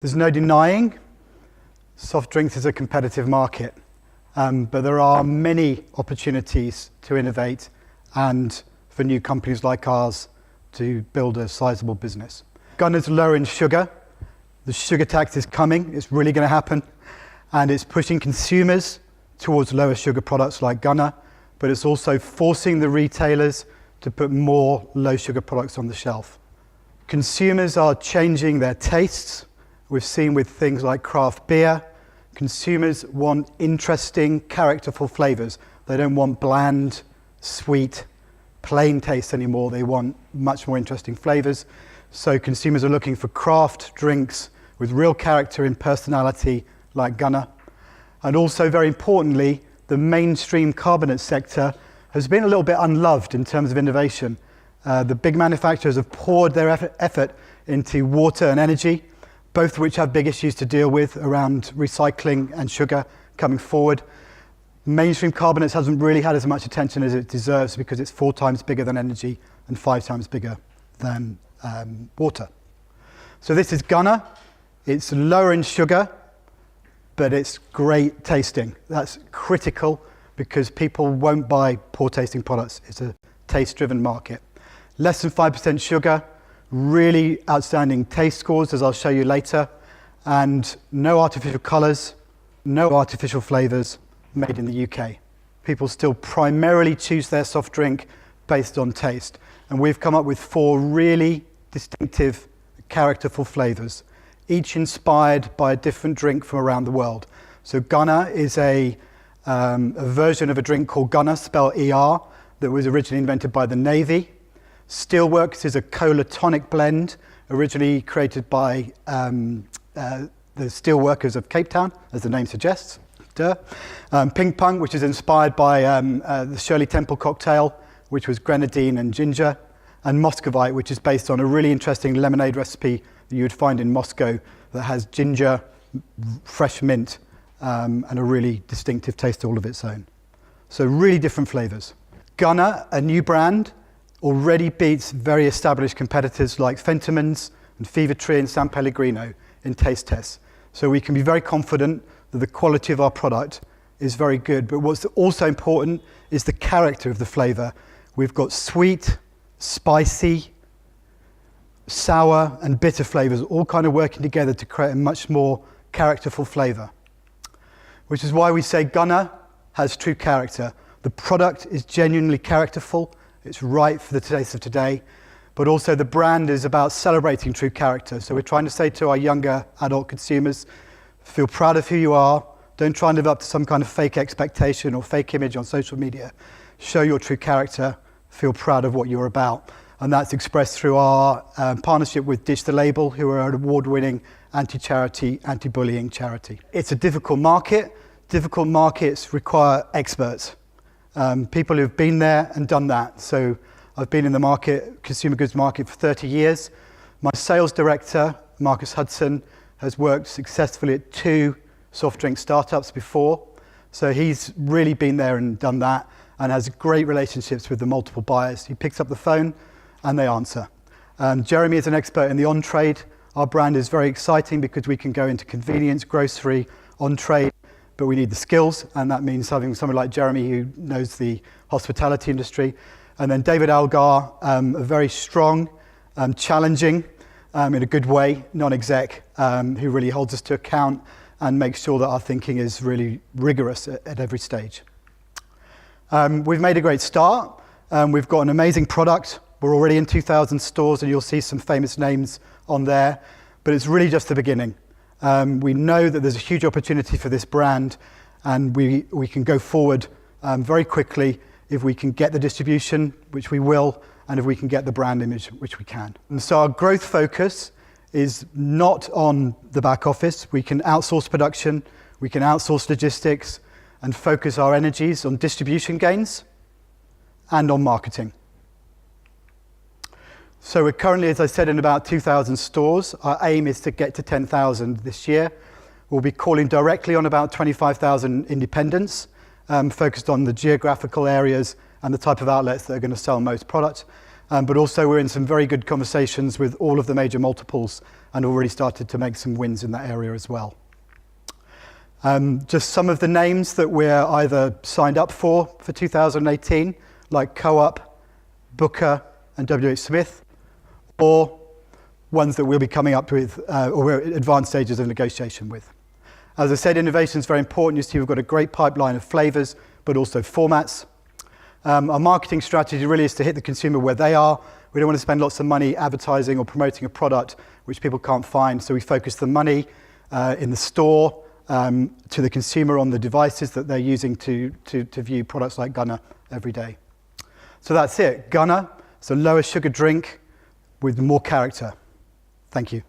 There's no denying soft drinks is a competitive market, but there are many opportunities to innovate and for new companies like ours to build a sizable business. Gunna's lower in sugar. The sugar tax is coming, it's really going to happen, and it's pushing consumers towards lower sugar products like Gunna, but it's also forcing the retailers to put more low sugar products on the shelf. Consumers are changing their tastes. We've seen with things like craft beer, consumers want interesting, characterful flavors. They don't want bland, sweet, plain taste anymore. They want much more interesting flavors. So consumers are looking for craft drinks with real character and personality like Gunna. And also, very importantly, the mainstream carbonate sector has been a little bit unloved in terms of innovation. The big manufacturers have poured their effort into water and energy, both of which have big issues to deal with around recycling and sugar coming forward. Mainstream carbonates hasn't really had as much attention as it deserves because it's 4 times bigger than energy and 5 times bigger than water. So this is Gunna. It's lower in sugar, but it's great tasting. That's critical because people won't buy poor tasting products. It's a taste-driven market. Less than 5% sugar, really outstanding taste scores, as I'll show you later, and no artificial colours, no artificial flavours, made in the UK. People still primarily choose their soft drink based on taste, and we've come up with 4 really distinctive, characterful flavours, each inspired by a different drink from around the world. So Gunna is a version of a drink called Gunna, spelled E-R, that was originally invented by the Navy. Steelworks is a cola tonic blend, originally created by the steelworkers of Cape Town, as the name suggests. Ping Pong, which is inspired by the Shirley Temple cocktail, which was grenadine and ginger, and Muscovite, which is based on a really interesting lemonade recipe that you would find in Moscow that has ginger, fresh mint, and a really distinctive taste all of its own. So really different flavors. Gunna, a new brand, already beats very established competitors like Fentimans and Fever Tree and San Pellegrino in taste tests. So we can be very confident that the quality of our product is very good. But what's also important is the character of the flavor. We've got sweet, spicy, sour and bitter flavors all kind of working together to create a much more characterful flavor, which is why we say Gunna has true character. The product is genuinely characterful. It's right for the taste of today, but also the brand is about celebrating true character. So we're trying to say to our younger adult consumers, feel proud of who you are. Don't try and live up to some kind of fake expectation or fake image on social media. Show your true character. Feel proud of what you're about. And that's expressed through our partnership with Ditch the Label, who are an award-winning anti-charity, anti-bullying charity. It's a difficult market. Difficult markets require experts. People who've been there and done that. So I've been in the market, consumer goods market, for 30 years. My sales director, Marcus Hudson, has worked successfully at 2 soft drink startups before. So he's really been there and done that and has great relationships with the multiple buyers. He picks up the phone and they answer. Jeremy is an expert in the on-trade. Our brand is very exciting because we can go into convenience, grocery, on-trade, but we need the skills, and that means having someone like Jeremy who knows the hospitality industry. And then David Algar, a very strong, challenging, in a good way, non-exec, who really holds us to account and makes sure that our thinking is really rigorous at every stage. We've made a great start. We've got an amazing product. We're already in 2,000 stores, and you'll see some famous names on there, but it's really just the beginning. We know that there's a huge opportunity for this brand, and we can go forward very quickly if we can get the distribution, which we will, and if we can get the brand image, which we can. And so our growth focus is not on the back office. We can outsource production, we can outsource logistics, and focus our energies on distribution gains and on marketing. So we're currently, as I said, in about 2,000 stores. Our aim is to get to 10,000 this year. We'll be calling directly on about 25,000 independents, focused on the geographical areas and the type of outlets that are going to sell most product. but also we're in some very good conversations with all of the major multiples and already started to make some wins in that area as well. Just some of the names that we're either signed up for 2018, like Co-op, Booker, and WH Smith, or ones that we'll be coming up with, or we're at advanced stages of negotiation with. As I said, innovation is very important. You see we've got a great pipeline of flavors, but also formats. Our marketing strategy really is to hit the consumer where they are. We don't want to spend lots of money advertising or promoting a product which people can't find, so we focus the money in the store to the consumer on the devices that they're using to view products like Gunna every day. So that's it. Gunna, it's a lower sugar drink with more character. Thank you.